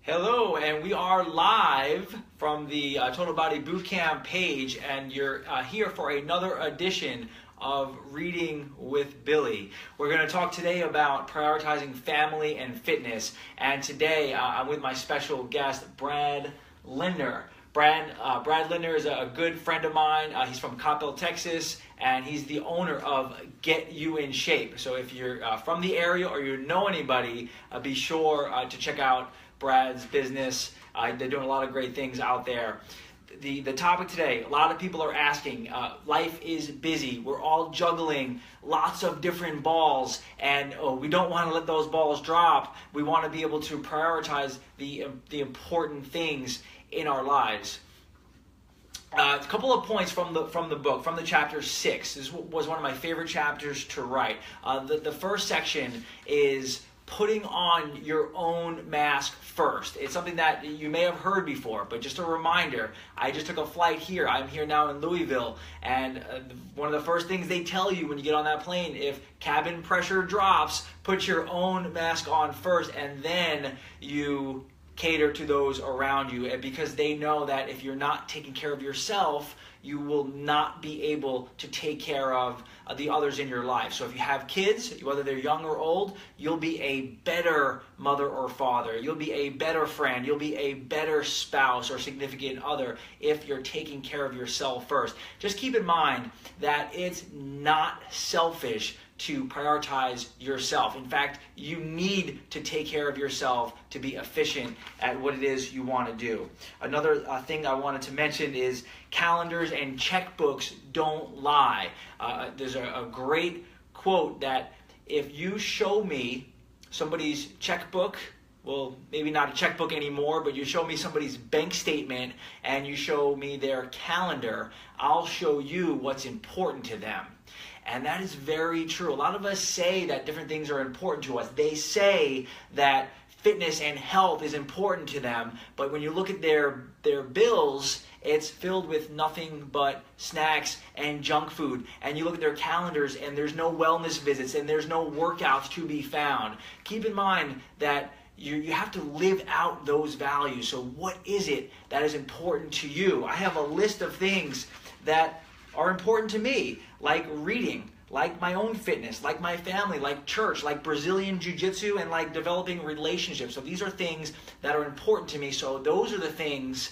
Hello, and we are live from the Total Body Bootcamp page, and you're here for another edition of Reading with Billy. We're going to talk today about prioritizing family and fitness, and today I'm with my special guest, Brad Linder. Brad Linder is a good friend of mine. He's from Coppell, Texas, and he's the owner of Get You in Shape. So if you're from the area or you know anybody, be sure to check out Brad's business. They're doing a lot of great things out there. The topic today, a lot of people are asking, life is busy. We're all juggling lots of different balls, and we don't want to let those balls drop. We want to be able to prioritize the important things in our lives. A couple of points from the book, from the chapter 6. This was one of my favorite chapters to write. The first section is putting on your own mask first. It's something that you may have heard before, but just a reminder, I just took a flight here. I'm here now in Louisville, and one of the first things they tell you when you get on that plane, if cabin pressure drops, put your own mask on first, and then you cater to those around you, and because they know that if you're not taking care of yourself, you will not be able to take care of the others in your life. So if you have kids, whether they're young or old, you'll be a better mother or father. You'll be a better friend. You'll be a better spouse or significant other if you're taking care of yourself first. Just keep in mind that it's not selfish to prioritize yourself. In fact, you need to take care of yourself to be efficient at what it is you want to do. Another thing I wanted to mention is calendars and checkbooks don't lie. There's a great quote that if you show me somebody's checkbook, well, maybe not a checkbook anymore, but you show me somebody's bank statement and you show me their calendar, I'll show you what's important to them. And that is very true. A lot of us say that different things are important to us. They say that fitness and health is important to them, but when you look at their bills, it's filled with nothing but snacks and junk food. And you look at their calendars and there's no wellness visits and there's no workouts to be found. Keep in mind that you have to live out those values. So what is it that is important to you? I have a list of things that are important to me, like reading, like my own fitness, like my family, like church, like Brazilian Jiu-Jitsu, and like developing relationships. So these are things that are important to me. So those are the things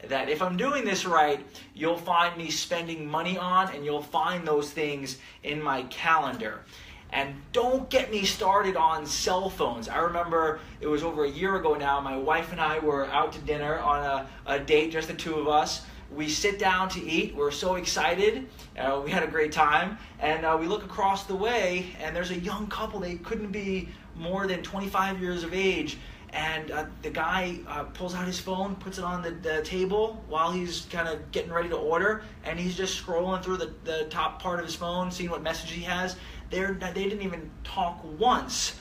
that if I'm doing this right, you'll find me spending money on, and you'll find those things in my calendar. And don't get me started on cell phones. I remember it was over a year ago now, my wife and I were out to dinner on a date, just the two of us. We sit down to eat. We're so excited. We had a great time. And we look across the way, and there's a young couple. They couldn't be more than 25 years of age. And the guy pulls out his phone, puts it on the table while he's kind of getting ready to order. And he's just scrolling through the top part of his phone, seeing what message he has. They didn't even talk once.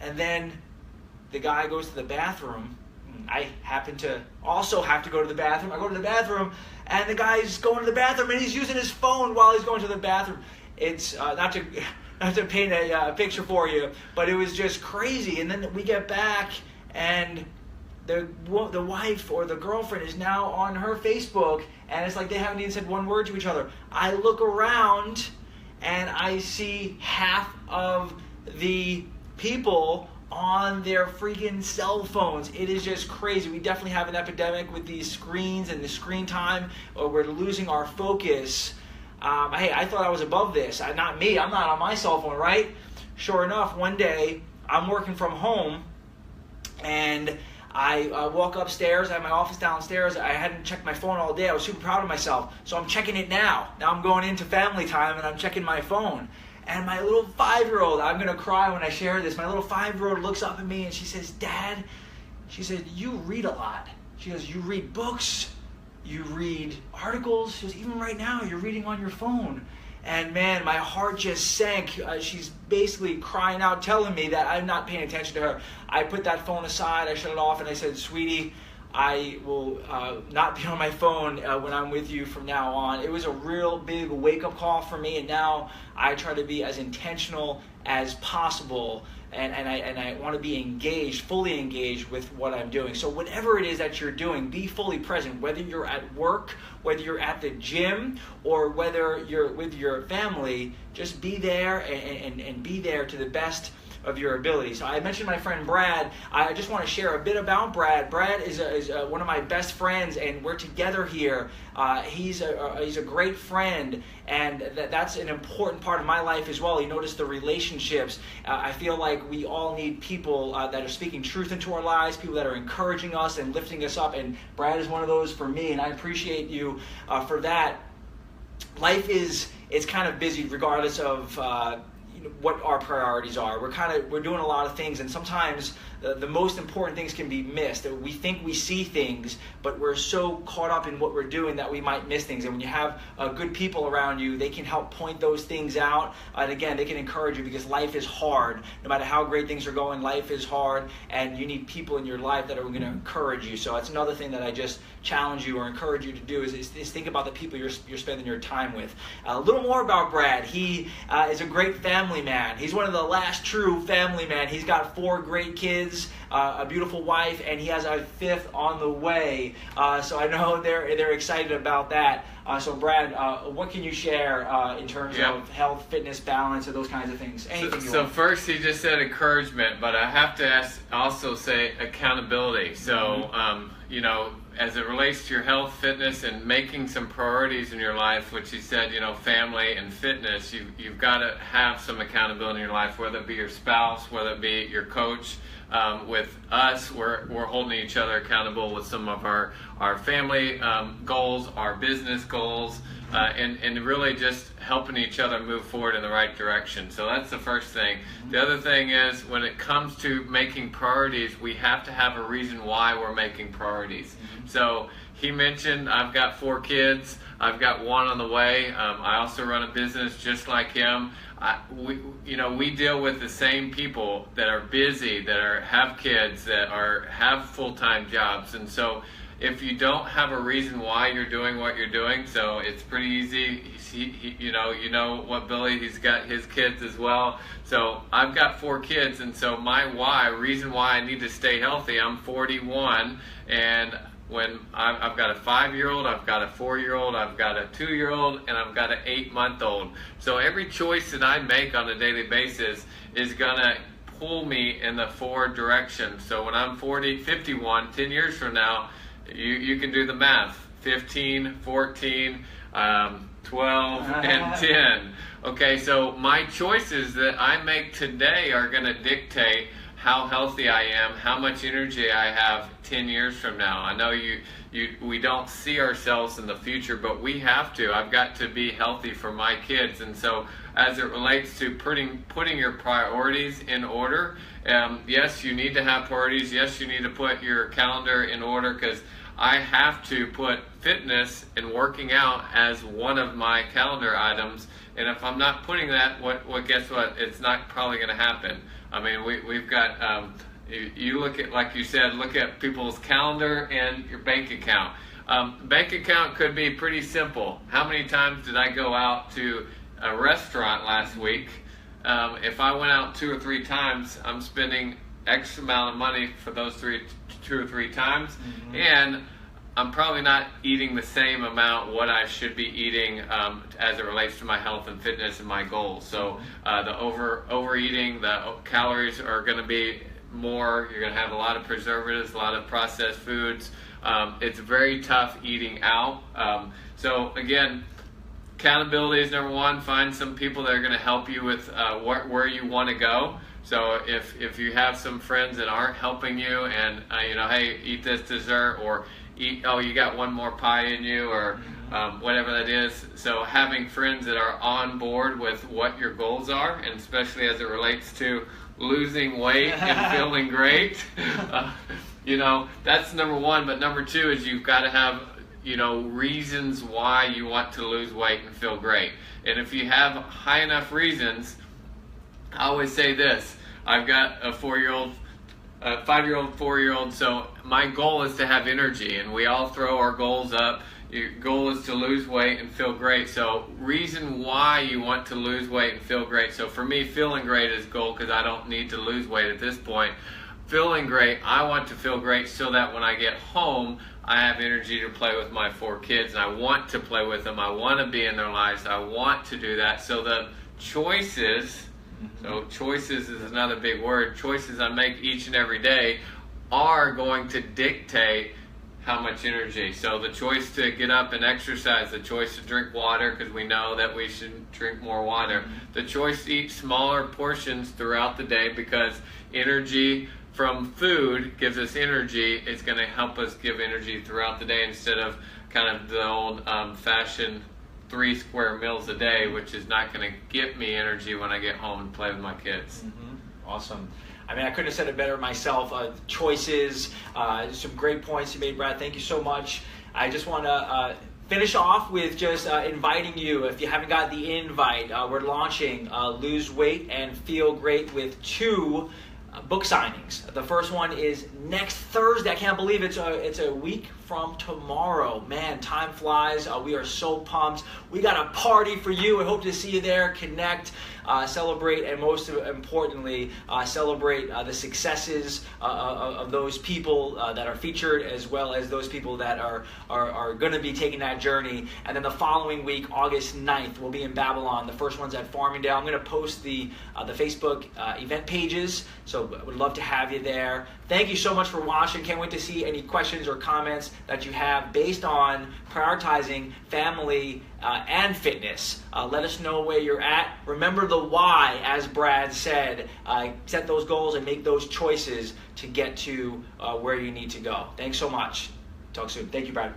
And then the guy goes to the bathroom. I happen to also have to go to the bathroom. I go to the bathroom, and the guy's going to the bathroom, and he's using his phone while he's going to the bathroom. It's not to paint a picture for you, but it was just crazy. And then we get back, and the wife or the girlfriend is now on her Facebook, and it's like they haven't even said one word to each other. I look around, and I see half of the people on their freaking cell phones. It is just crazy. We definitely have an epidemic with these screens and the screen time, or we're losing our focus. Hey, I thought I was above this. Not me. I'm not on my cell phone, right? Sure enough, one day I'm working from home, and I walk upstairs. I have my office downstairs. I hadn't checked my phone all day. I was super proud of myself. So I'm checking it now. Now I'm going into family time, and I'm checking my phone. And my little 5-year-old, I'm going to cry when I share this, my little 5-year-old looks up at me and she says, "Dad," she said, "you read a lot." She goes, "You read books, you read articles." She goes, "Even right now, you're reading on your phone." And man, my heart just sank. She's basically crying out, telling me that I'm not paying attention to her. I put that phone aside, I shut it off, and I said, "Sweetie, I will not be on my phone when I'm with you from now on." It was a real big wake-up call for me, and now I try to be as intentional as possible and I want to be engaged, fully engaged with what I'm doing. So whatever it is that you're doing, be fully present, whether you're at work, whether you're at the gym, or whether you're with your family. Just be there and be there to the best of your ability. So I mentioned my friend Brad. I just want to share a bit about Brad. Brad is one of my best friends, and we're together here. He's a great friend, and that's an important part of my life as well. You notice the relationships. I feel like we all need people that are speaking truth into our lives, people that are encouraging us and lifting us up, and Brad is one of those for me, and I appreciate you for that. Life it's kind of busy regardless of what our priorities are. We're doing a lot of things, and sometimes the most important things can be missed. We think we see things, but we're so caught up in what we're doing that we might miss things. And when you have good people around you, they can help point those things out. And again, they can encourage you, because life is hard. No matter how great things are going, life is hard, and you need people in your life that are going to encourage you. So that's another thing that I just challenge you or encourage you to do is think about the people you're spending your time with. A little more about Brad. He is a great family man. He's one of the last true family men. He's got 4 great kids, a beautiful wife, and he has a 5th on the way. So I know they're excited about that. So Brad, what can you share in terms of health, fitness, balance, or those kinds of things? Anything you want. So first, he just said encouragement, but I have to also say accountability. So as it relates to your health, fitness, and making some priorities in your life, which he said, family and fitness, you've got to have some accountability in your life, whether it be your spouse, whether it be your coach. With us, we're holding each other accountable with some of our family goals, our business goals, and really just helping each other move forward in the right direction. So that's the first thing. The other thing is, when it comes to making priorities, we have to have a reason why we're making priorities. So he mentioned, I've got 4 kids. I've got 1 on the way. I also run a business just like him. We deal with the same people that are busy, that have kids, that have full-time jobs, and so if you don't have a reason why you're doing what you're doing, so it's pretty easy. What Billy, he's got his kids as well. So I've got 4 kids, and so my reason why I need to stay healthy. I'm 41, and when I've got a 5-year-old, I've got a 4-year-old, I've got a 2-year-old, and I've got an 8-month-old. So every choice that I make on a daily basis is going to pull me in the forward direction. So when I'm 51, 10 years from now, you can do the math. 15, 14, 12, and 10. Okay, so my choices that I make today are going to dictate how healthy I am, how much energy I have 10 years from now. I know we don't see ourselves in the future, but we have to. I've got to be healthy for my kids. And so as it relates to putting your priorities in order, yes, you need to have priorities. Yes, you need to put your calendar in order, because I have to put fitness and working out as one of my calendar items. And if I'm not putting that, guess what? It's not probably going to happen. I mean, we've got, you look at, like you said, look at people's calendar and your bank account. Bank account could be pretty simple. How many times did I go out to a restaurant last week? If I went out 2 or 3 times, I'm spending X amount of money for those 2 or 3 times. Mm-hmm. And I'm probably not eating the same amount what I should be eating as it relates to my health and fitness and my goals. So the overeating, the calories are going to be more. You're going to have a lot of preservatives, a lot of processed foods. It's very tough eating out. So again, accountability is number 1. Find some people that are going to help you with where you want to go. So if you have some friends that aren't helping you, and hey, eat this dessert, or you got one more pie in you, or whatever that is. So having friends that are on board with what your goals are, and especially as it relates to losing weight and feeling great, that's number 1. But number 2 is you've got to have reasons why you want to lose weight and feel great. And if you have high enough reasons, I always say this. I've got a 4-year-old 5-year-old, 4-year-old. So my goal is to have energy, and we all throw our goals up. Your goal is to lose weight and feel great. So reason why you want to lose weight and feel great. So for me, feeling great is goal because I don't need to lose weight at this point. Feeling great, I want to feel great so that when I get home, I have energy to play with my 4 kids, and I want to play with them. I want to be in their lives. I want to do that. So the choices, so choices is another big word, choices I make each and every day are going to dictate how much energy. So the choice to get up and exercise, the choice to drink water because we know that we should drink more water, the choice to eat smaller portions throughout the day because energy from food gives us energy. It's going to help us give energy throughout the day instead of kind of the old fashioned 3 square meals a day, which is not going to get me energy when I get home and play with my kids. Awesome. I mean, I couldn't have said it better myself. Choices, some great points you made, Brad. Thank you so much. I just want to finish off with just inviting you. If you haven't got the invite, we're launching Lose Weight and Feel Great with 2 book signings. The first one is next Thursday. I can't believe it's a week from tomorrow. Man, time flies. We are so pumped. We got a party for you. I hope to see you there. Connect, celebrate, and most importantly, celebrate the successes of those people that are featured, as well as those people that are going to be taking that journey. And then the following week, August 9th, we'll be in Babylon. The first one's at Farmingdale. I'm going to post the Facebook event pages, so I would love to have you there. Thank you so much for watching. Can't wait to see any questions or comments that you have based on prioritizing family and fitness. Let us know where you're at. Remember the why, as Brad said. Set those goals and make those choices to get to where you need to go. Thanks so much. Talk soon. Thank you, Brad.